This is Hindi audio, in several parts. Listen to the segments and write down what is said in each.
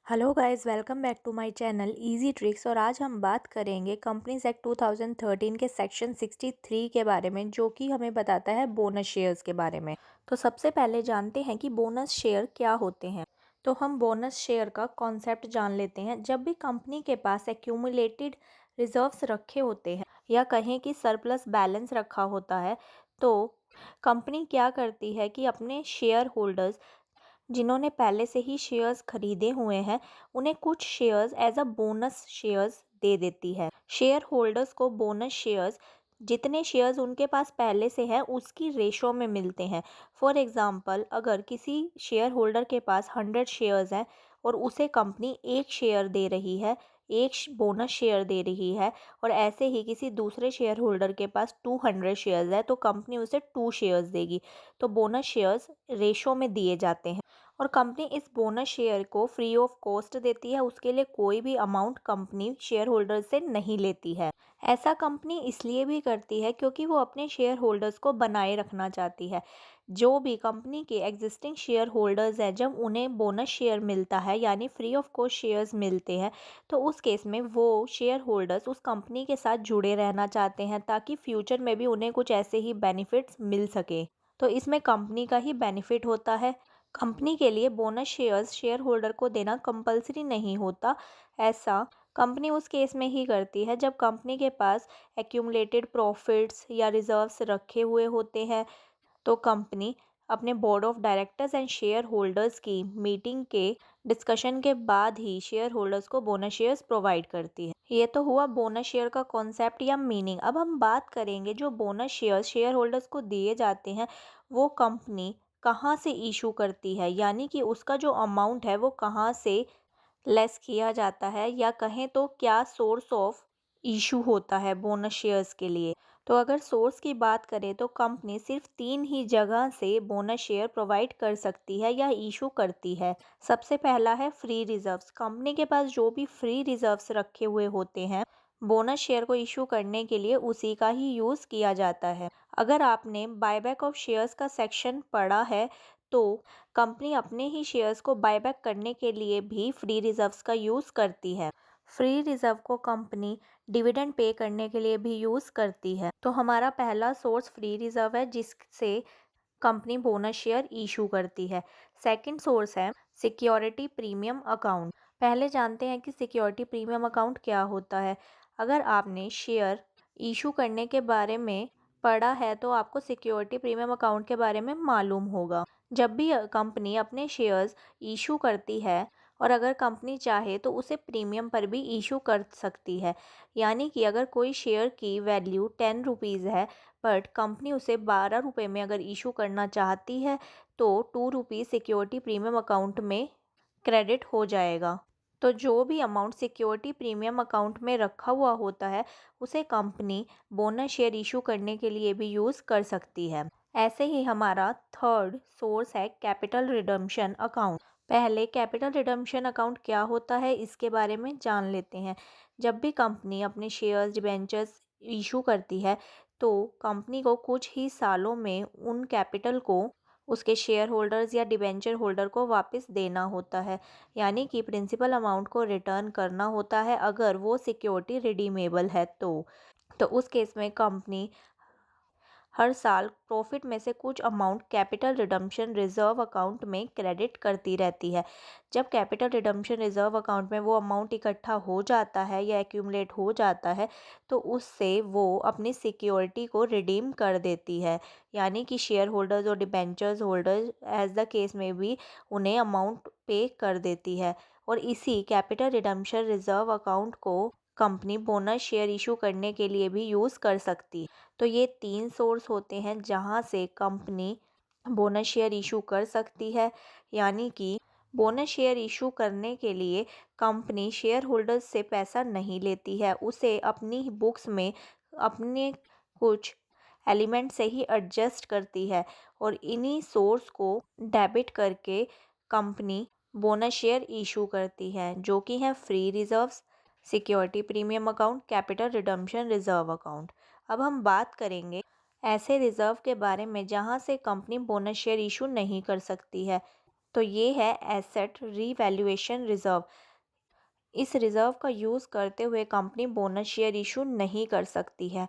Hello guys, welcome back to my channel easy tricks. और आज हम बात करेंगे कंपनीज एक्ट 2013 के सेक्शन 63 के बारे में, जो कि हमें बताता है बोनस शेयर्स के बारे में। तो सबसे पहले जानते हैं कि बोनस शेयर क्या होते हैं। तो हम बोनस शेयर का कॉन्सेप्ट जान लेते हैं। जब भी कंपनी के पास एक्यूमुलेटेड रिजर्व्स रखे होते हैं या कहें कि सरप्लस बैलेंस रखा होता है, तो कंपनी क्या करती है कि अपने शेयर होल्डर्स जिन्होंने पहले से ही शेयर्स खरीदे हुए हैं, उन्हें कुछ shares as a bonus shares दे देती है। शेयर होल्डर्स को बोनस शेयर्स जितने शेयर्स उनके पास पहले से है उसकी रेशो में मिलते हैं। फॉर एग्जांपल, अगर किसी शेयर होल्डर के पास 100 शेयर्स हैं और उसे कंपनी एक शेयर दे रही है, एक बोनस शेयर दे रही है, और ऐसे ही किसी दूसरे शेयर होल्डर के पास 200 शेयर्स है, तो कंपनी उसे 2 शेयर्स देगी। तो बोनस शेयर्स रेशो में दिए जाते हैं और कंपनी इस बोनस शेयर को फ्री ऑफ कॉस्ट देती है। उसके लिए कोई भी अमाउंट कंपनी शेयर होल्डर से नहीं लेती है। ऐसा कंपनी इसलिए भी करती है क्योंकि वो अपने शेयर होल्डर्स को बनाए रखना चाहती है। जो भी कंपनी के एग्जिस्टिंग शेयर होल्डर्स हैं, जब उन्हें बोनस शेयर मिलता है यानी फ्री ऑफ कॉस्ट शेयर्स मिलते हैं, तो उस केस में वो शेयर होल्डर्स उस कंपनी के साथ जुड़े रहना चाहते हैं ताकि फ्यूचर में भी उन्हें कुछ ऐसे ही बेनिफिट्स मिल सके। तो इसमें कंपनी का ही बेनिफिट होता है। कंपनी के लिए बोनस शेयर्स शेयर होल्डर को देना कंपलसरी नहीं होता। ऐसा कंपनी उस केस में ही करती है जब कंपनी के पास एक्यूमुलेटेड प्रॉफिट्स या रिजर्व्स रखे हुए होते हैं। तो कंपनी अपने board of directors and share holders की मीटिंग के डिस्कशन के बाद ही शेयर होल्डर्स को बोनस शेयर्स प्रोवाइड करती है। ये तो हुआ बोनस शेयर का कॉन्सेप्ट या मीनिंग। अब हम बात करेंगे जो बोनस शेयर्स शेयर होल्डर्स को दिए जाते हैं, वो कंपनी कहाँ से इशू करती है, यानी कि उसका जो अमाउंट है वो कहाँ से लेस किया जाता है, या कहें तो क्या सोर्स ऑफ इशू होता है बोनस शेयर्स के लिए। तो अगर सोर्स की बात करें तो कंपनी सिर्फ 3 ही जगह से बोनस शेयर प्रोवाइड कर सकती है या इशू करती है। सबसे पहला है फ्री रिजर्व्स। कंपनी के पास जो भी फ्री रिजर्व्स रखे हुए होते हैं, बोनस शेयर को इशू करने के लिए उसी का ही यूज़ किया जाता है। अगर आपने बायबैक ऑफ शेयर्स का सेक्शन पढ़ा है, तो कंपनी अपने ही शेयर्स को बायबैक करने के लिए भी फ्री रिजर्व्स का यूज़ करती है। फ्री रिजर्व को कंपनी डिविडेंड पे करने के लिए भी यूज़ करती है। तो हमारा पहला सोर्स फ्री रिजर्व है जिससे कंपनी बोनस शेयर इशू करती है। सेकंड सोर्स है सिक्योरिटी प्रीमियम अकाउंट। पहले जानते हैं कि सिक्योरिटी प्रीमियम अकाउंट क्या होता है। अगर आपने शेयर इशू करने के बारे में पढ़ा है तो आपको सिक्योरिटी प्रीमियम अकाउंट के बारे में मालूम होगा। जब भी कंपनी अपने शेयर्स इशू करती है, और अगर कंपनी चाहे तो उसे प्रीमियम पर भी इशू कर सकती है। यानी कि अगर कोई शेयर की वैल्यू 10 रुपीज़ है, बट कंपनी उसे 12 रुपये में अगर इशू करना चाहती है, तो 2 रुपीज़ सिक्योरिटी प्रीमियम अकाउंट में क्रेडिट हो जाएगा। तो जो भी अमाउंट सिक्योरिटी प्रीमियम अकाउंट में रखा हुआ होता है, उसे कंपनी बोनस शेयर इशू करने के लिए भी यूज़ कर सकती है। ऐसे ही हमारा थर्ड सोर्स है कैपिटल रिडम्पशन अकाउंट। पहले कैपिटल रिडम्पशन अकाउंट क्या होता है इसके बारे में जान लेते हैं। जब भी कंपनी अपने शेयर्स डिबेंचर्स इशू करती है, तो कंपनी को कुछ ही सालों में उन कैपिटल को उसके शेयर होल्डर्स या डिबेंचर होल्डर को वापस देना होता है। यानी कि प्रिंसिपल अमाउंट को रिटर्न करना होता है अगर वो सिक्योरिटी रिडीमेबल है तो उस केस में कंपनी हर साल प्रॉफिट में से कुछ amount capital redemption reserve account में क्रेडिट करती रहती है। जब कैपिटल रिडम्पशन रिजर्व अकाउंट में वो अमाउंट इकट्ठा हो जाता है या एक्यूमुलेट हो जाता है, तो उससे वो अपनी सिक्योरिटी को रिडीम कर देती है। यानी कि शेयर होल्डर्स और debentures holders as the case में भी उन्हें अमाउंट पे कर देती है। और इसी कैपिटल रिडम्पशन रिजर्व अकाउंट को कंपनी बोनस शेयर इशू करने के लिए भी यूज़ कर सकती है। तो ये 3 सोर्स होते हैं जहाँ से कंपनी बोनस शेयर इशू कर सकती है। यानी कि बोनस शेयर इशू करने के लिए कंपनी शेयर होल्डर्स से पैसा नहीं लेती है, उसे अपनी बुक्स में अपने कुछ एलिमेंट से ही एडजस्ट करती है, और इन्हीं सोर्स को डेबिट करके कंपनी बोनस शेयर इशू करती है, जो कि हैं free reserves, security premium account, capital redemption reserve account. अब हम बात करेंगे ऐसे रिजर्व के बारे में जहां से कंपनी बोनस शेयर इशू नहीं कर सकती है। तो ये है एसेट रीवैल्यूएशन रिजर्व। इस रिजर्व का यूज़ करते हुए कंपनी बोनस शेयर इशू नहीं कर सकती है।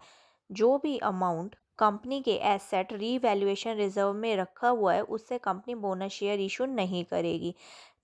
जो भी अमाउंट कंपनी के एसेट रीवैल्यूएशन रिजर्व में रखा हुआ है उससे कंपनी बोनस शेयर इशू नहीं करेगी।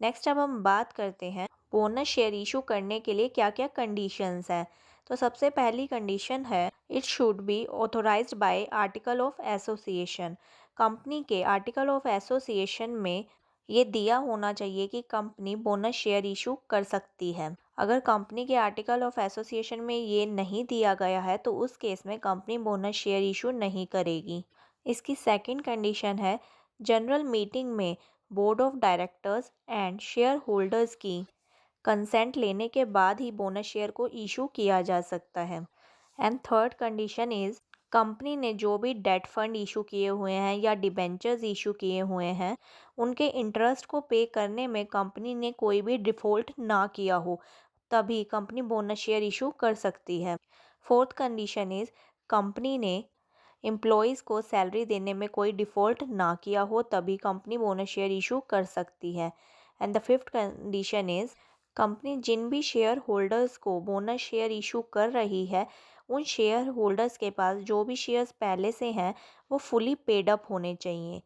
नेक्स्ट अब हम बात करते हैं बोनस शेयर इशू करने के लिए क्या क्या कंडीशंस हैं। तो सबसे पहली कंडीशन है it should be authorised by article of association. Company के आर्टिकल ऑफ एसोसिएशन में ये दिया होना चाहिए कि कंपनी बोनस शेयर इशू कर सकती है। अगर कंपनी के आर्टिकल ऑफ एसोसिएशन में ये नहीं दिया गया है तो उस केस में कंपनी बोनस शेयर इशू नहीं करेगी। इसकी सेकंड कंडीशन है जनरल मीटिंग में board of directors and share holders की कंसेंट लेने के बाद ही बोनस शेयर को इशू किया जा सकता है। And third condition is company ने जो भी डेट फंड इशू किए हुए हैं या डिबेंचर्स इशू किए हुए हैं उनके इंटरेस्ट को पे करने में कंपनी ने कोई भी डिफ़ॉल्ट ना किया हो, तभी कंपनी बोनस शेयर इशू कर सकती है। फोर्थ कंडीशन इज़ कंपनी ने एम्प्लॉयज़ को सैलरी देने में कोई डिफ़ॉल्ट ना किया हो, तभी कंपनी बोनस शेयर इशू कर सकती है। And the fifth condition is company जिन भी शेयर होल्डर्स को बोनस शेयर इशू कर रही है उन शेयर होल्डर्स के पास जो भी शेयर्स पहले से हैं वो फुली पेड अप होने चाहिए।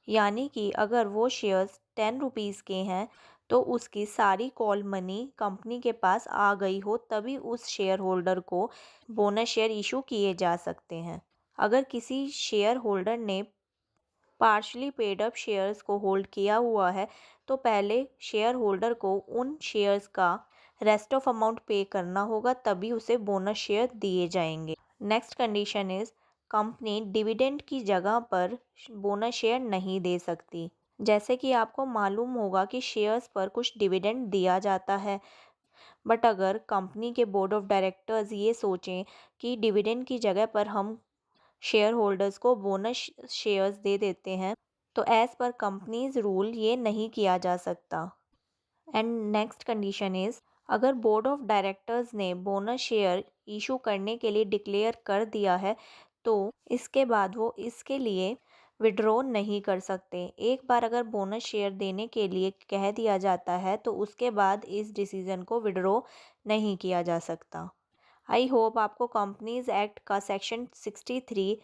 यानी कि अगर वो शेयर्स 10 रुपीज़ के हैं तो उसकी सारी कॉल मनी कंपनी के पास आ गई हो तभी उस शेयर होल्डर को बोनस शेयर इशू किए जा सकते हैं। अगर किसी शेयर होल्डर ने पार्शली पेड अप शेयर्स को होल्ड किया हुआ है तो पहले शेयर होल्डर को उन शेयर्स का रेस्ट ऑफ अमाउंट पे करना होगा तभी उसे बोनस शेयर दिए जाएंगे। Next condition is company dividend की जगह पर बोनस शेयर नहीं दे सकती। जैसे कि आपको मालूम होगा कि शेयर्स पर कुछ डिविडेंड दिया जाता है, बट अगर कंपनी के बोर्ड ऑफ डायरेक्टर्स ये सोचें कि डिविडेंड की जगह पर हम शेयर होल्डर्स को बोनस शेयर्स दे देते हैं तो एज़ पर कंपनीज रूल ये नहीं किया जा सकता। एंड नेक्स्ट कंडीशन इज़ अगर बोर्ड ऑफ डायरेक्टर्स ने बोनस शेयर इशू करने के लिए डिक्लेयर कर दिया है तो इसके बाद वो इसके लिए विड्रॉ नहीं कर सकते। एक बार अगर बोनस शेयर देने के लिए कह दिया जाता है तो उसके बाद इस डिसीज़न को विड्रॉ नहीं किया जा सकता। आई होप आपको कंपनीज एक्ट का सेक्शन 63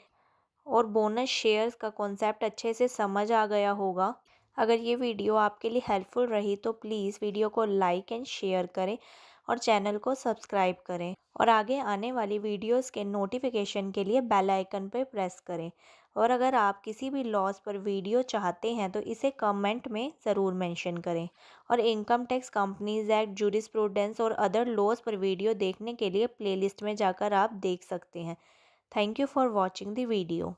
और बोनस शेयर्स का कॉन्सेप्ट अच्छे से समझ आ गया होगा। अगर ये वीडियो आपके लिए हेल्पफुल रही तो प्लीज़ वीडियो को लाइक एंड शेयर करें और चैनल को सब्सक्राइब करें और आगे आने वाली वीडियोस के नोटिफिकेशन के लिए बेल आइकन पर प्रेस करें। और अगर आप किसी भी लॉज पर वीडियो चाहते हैं तो इसे कमेंट में ज़रूर मेंशन करें। और income tax companies act jurisprudence और अदर लॉज पर वीडियो देखने के लिए प्लेलिस्ट में जाकर आप देख सकते हैं। Thank you for watching the video.